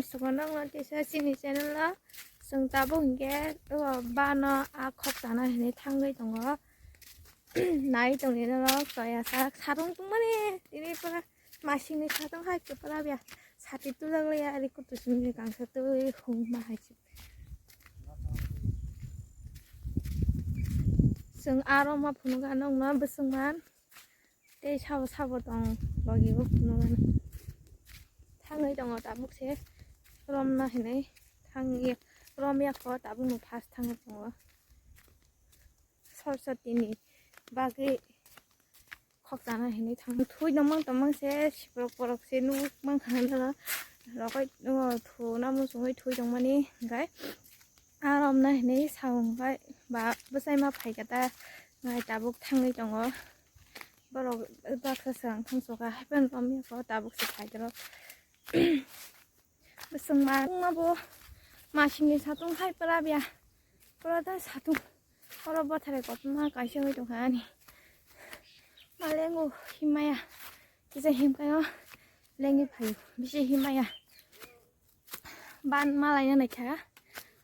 수건 넣는 데서 시니세는 승따 본게 바너 아컵잖아 내 탕의 동거 나이 동네는 써야 사동 동만에 이리 보라 마시니 사동 할게 보라비야 사티 뚜락래야 이리 것도 준비 강사 또 홍마하지 승 아로마 부누가 농나 무슨만 때 샤워 사보동 먹이고 부누가는 탕의 동거 따북세 그럼나 해네 탕이 그럼이야 거 따북 파스 탕의 동거 설사띠니 바기 걱정나 해니 탕 토이 넘망 세 시버럭버럭 세 누망 하나 러거 토나무 송이 토이 정만이 gai 아럼나 해니 사온가 바 버사이마 파이가다 ngai tabuk thang tongo borok bakasang thangsoga happen romya ko tabuk se khaidro besang ma bo masingni satung hai parabya parada satung oro bothare ko ma kaisoi to khani malengo himaya kisa himkayo lengi phayu bisi himaya ban malai na kha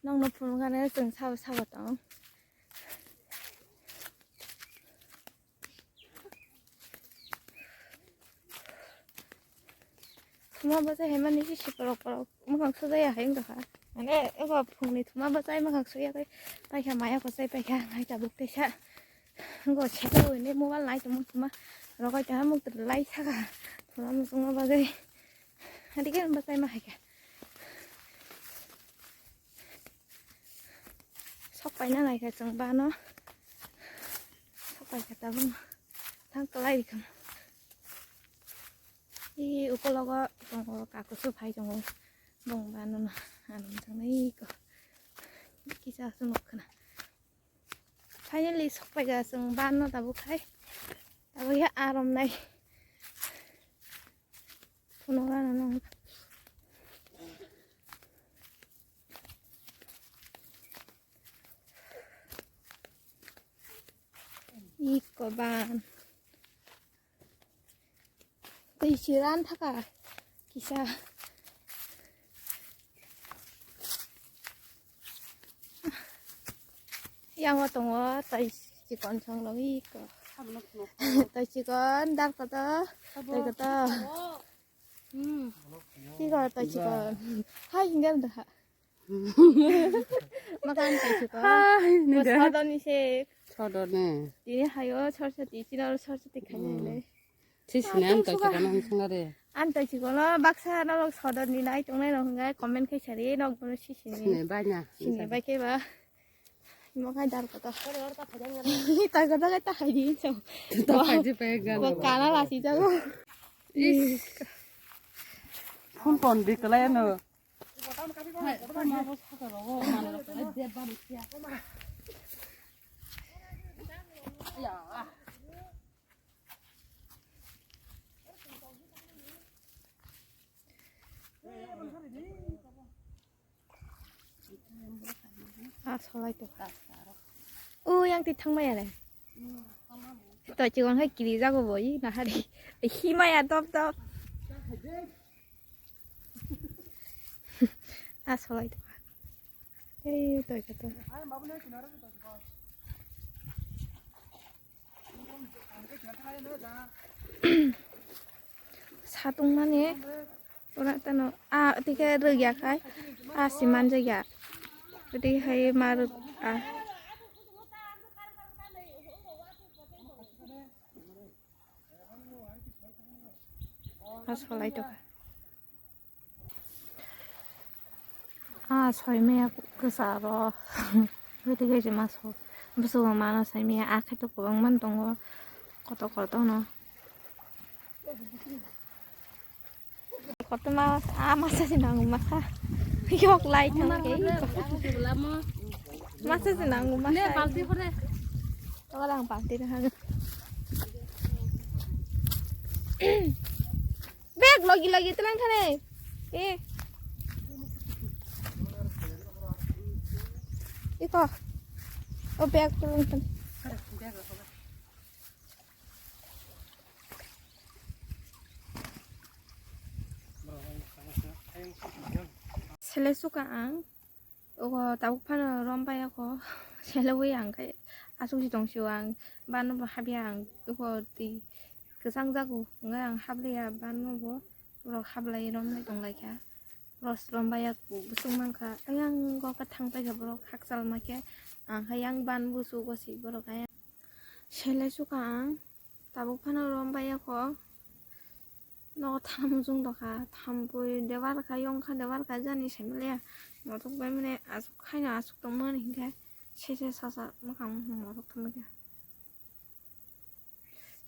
nong no phun ga na sung sa ba tong thuma basa heman ni si porok ma khang so ya haing da kha ane eba phungni thuma basa ma khang so ya kai pai kha maya ko sai pai kha ngai ta buk te sha ngo che ta ne mobile lai tum thuma ro kai ta muk tu lai sa ga thuma mu sung ba gai adi ke basa ma hai ka sóc bay nó này cái chừng ba nó sóc bay cái tao thằng cái này không đi ô tô lo trong cả cái số phải trong đồng ba nó ăn thằng này có cái sao xong một cái này phải đi sóc bay cái chừng ba nó tao thấy tao thấy arom này nó ra nó 이거 반 그 시란 타가 기사 양어 동어 tại chỉ còn trong đó 이거 tại chỉ còn đang có đó tại có đó 이거 tại chỉ còn hai hình đẹp được mà kan tại chỉ còn một sao đó như thế 저러네. 니네 하여 철새띠 지나로 철새띠 가냐래. 지시는 또 저러는 생각에. 안 떠지거나 막사 너 서던니 나이 동네 너가 커멘 그 자리에 너 보는 시시니. 신내 바냐. 신내 바케 봐. 뭐 가다 거다. 다 거다 다 하지 저. 또 가지 배가. 뭐 까나 라시자고. 이. 폰폰 비클레노. 아, 설레 또. 양띠 탕마야 래. 또 지금 할 길이 자고 뭐지? 나 하리. 희마야 덥덥. 아, 설레 또. 에이, 또 이거 또. 사동만에 또나타노 아 어떻게 르기야 카이 아 시만저야 어디 하이 마르 아 설라이도 아 설매야 그 사로 어떻게 좀 마서 무슨 많아 설매야 아카도 고방만 동거 거도 mà massage nàng massage yok lại thằng cái massage nàng massage đó là bằng tiền ha bag lagi tenang kan iko bag turun kan 셀레수강 이거 다국파는 럼바야고 셀레위양 그 아송시 동시왕 반노 합양 이거 그 상자고 그냥 합리야 반노고 로 합라이 럼라이 동라이야 로스 럼바야고 무슨 만카 그냥 거가 탕바가 버로 학살 마게 그냥 반 부수 것이 버로 가야 셀레수강 다국파는 럼바야고 nó tham dung đó cả tham bùi để bắt cái yong khăn để bắt cái dân đi xem lẹ nó thuộc bên này súc hay là súc tông mơ này cái xe sa nó không nó thuộc thằng cái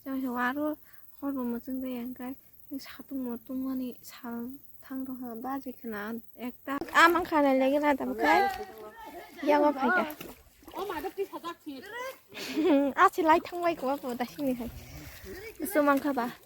cho cho vào rồi họ vừa mới dừng đây cái sa tung mơ này sa thằng đó là ba gì cái nào ekta mang khăn này lấy cái này tạm cái giao phải cả chỉ lấy thằng vay của tôi đại sinh này số mang khá ba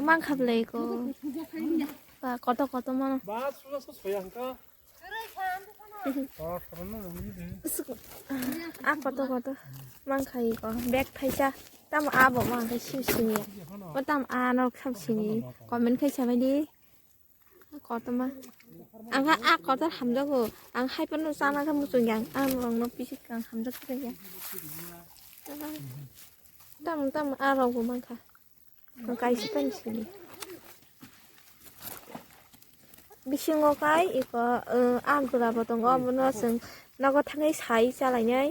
mang khắp lấy cô và có to mà 마 술라서 소양가. 아, 그러면 có to mang khai có bag thay cha tam bỏ mang cái siêu xì có tam nó khắp xì còn mình khai cha mấy đi có to mà có to làm cho cô hai bên nó sang nó không một dạng lòng nó bị càng làm cho cái gì tam rồi của mang khai còn cái spen xì 비싱어 가이 이거 안그라 보통 거 뭐는 나가 탕에 사이 잘라냐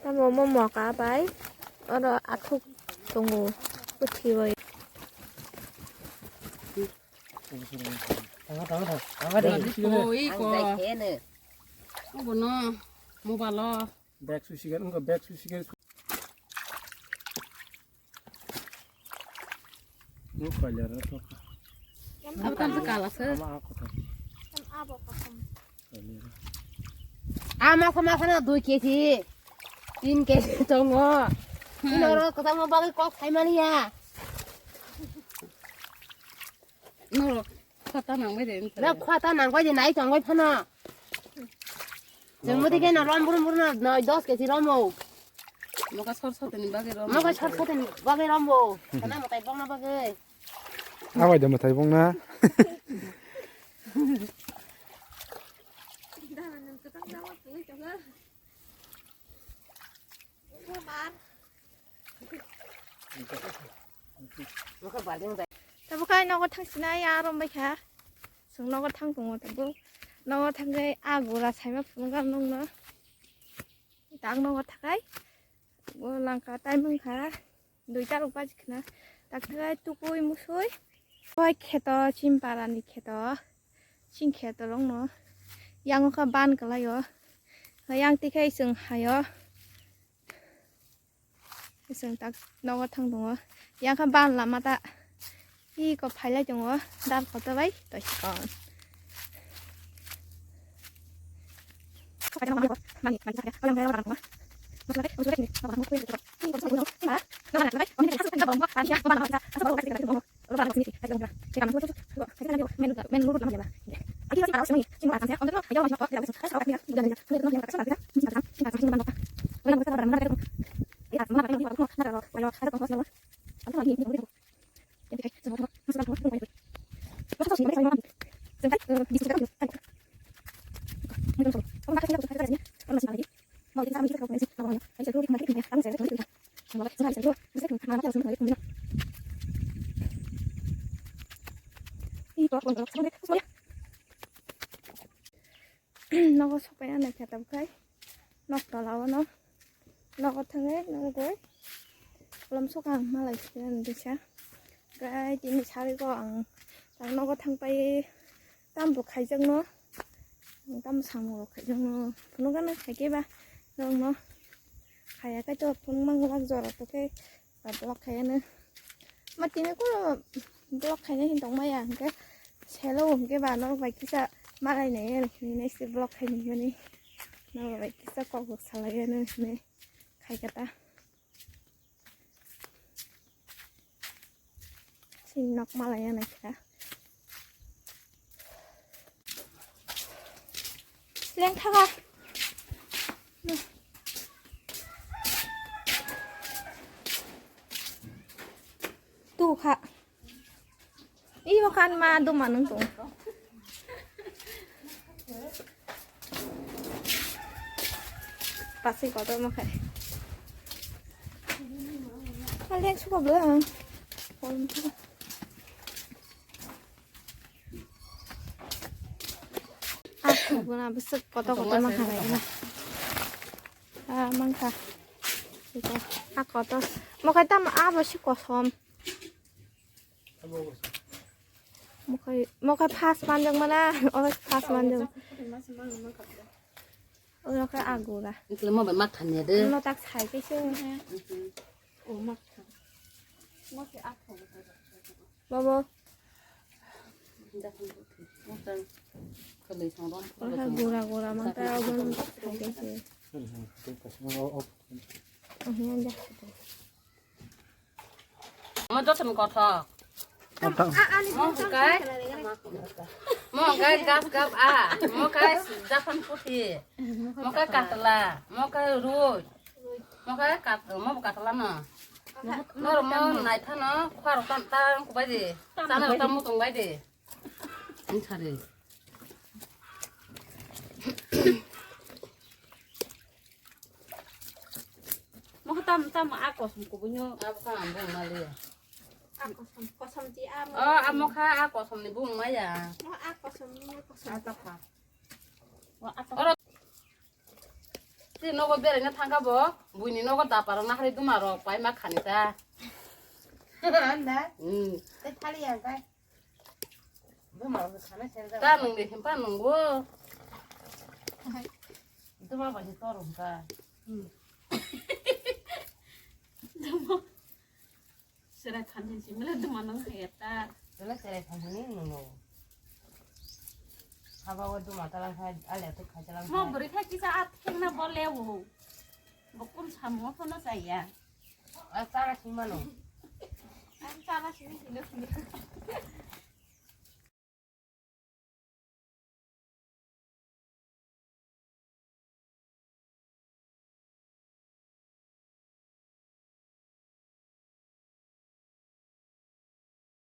나뭐 먹어 바이 어라 아톡 동고 붙이고 오 이거 뭐노 모발로 백수 시간 거 백수 시간 뭐 걸려라 또 깜깜 깔았어 아마 아코다 Ama sama sana 2 kg 3 kg tongo inoro ketemu bagi kok Maria nó khata nang mới đến na khwata nang ko je nai tong ko phana jengmo dige na rom burum na 10 kg romo nó có sốt sốt thì bác cái đó ma ko chhot khoten bagi romo kana ma tai bong na bagi 아와 좀 타이 봉나 ma ko ba ding dai tapi kan nó có thằng xin ai rồi mấy khá xong nó có thằng cùng tại bữa nó có thằng cái là sai mà phụ nó nung nữa tặng nó có thằng cái bữa làm cả tay mừng khá đôi cha lúc ba chỉ khná tặng cái tu bôi một suối coi khét to chim parani khét to chim khét to lông nó yang có ban cái này rồi yang tí cái sừng hay rồi sừng tặng nó có thằng đúng rồi yang có ban làm mà ta 이 거 발라준 거, 난 걷어봐이, 또 시건. nó có sọc này cả tầm cái nó tỏ lâu nó có thằng ấy nó có làm sọc hàng mà lại làm được sao cái chị này sao đi còn nó có thằng bay tam bộ khai chân nó tam sang bộ khai chân nó cái khai cái ba nó khai cái cho phun mang lăng rồi là cái block khai nữa mà chị này có block khai này hiện tổng mấy cái xe lâu cái bà nó vậy cái mà này này sẽ block khai như này nó vậy cái có cuộc xả lại nữa này khai cái ta xin nọc mà lại này cả lên thang à tu khạ ý vào khăn mà đồ mà nung tung 빠스 거도 막 해. 빨리 수가 뭐야? 얼음 수가. 아, 그구나. 무슨 거도 거도 막 하네. 아, 많다. 이거 아 거도. 뭐 cái mà áp vào sức của xóm. một cái pass man dừng mà na, một cái pass man dừng. Nó cái agù là. 이거 뭐 맛 타네 데. nó tắc xài cái xương ha. Bố bố. 걸리 정도. nó cái gù là mang tay ông tắc xài cái xương. Nhanh ra. 먼저 좀 거쳐. 어탕 Một cái gắp một cái giáp phân phút thì một cái cắt là một cái ruồi một cái cắt một cắt là nó mà này thằng nó khoa học ta cũng phải gì ta nó ta mua cũng phải gì anh thấy đi nó tam mà ác của sủng của bao nhiêu à có làm bông mà liền ác của sủng chỉ ác một cái có xong thì bông mấy à nó ác của sủng ác của phạt và ác thì nó có biết là thằng cái bố bùi nó có đạp vào nó hay đúng mà rồi phải mặc khăn ta 안다. ừ 내 팔이 안 가. 뭐 말고 가나 생각. ta nung đi thêm pa nung bố tôi mà phải to rồi ta sẽ là thành gì mới là tụi nó hết ta 내가 세레 당신이 노노. 하바고도 마타랑 하 알레도 가자랑. mà bữa thay chỉ ra thêm nó bỏ leo một con sầm nó không nó dày à 아 싸라 10만 원. anh ta nó chỉ nó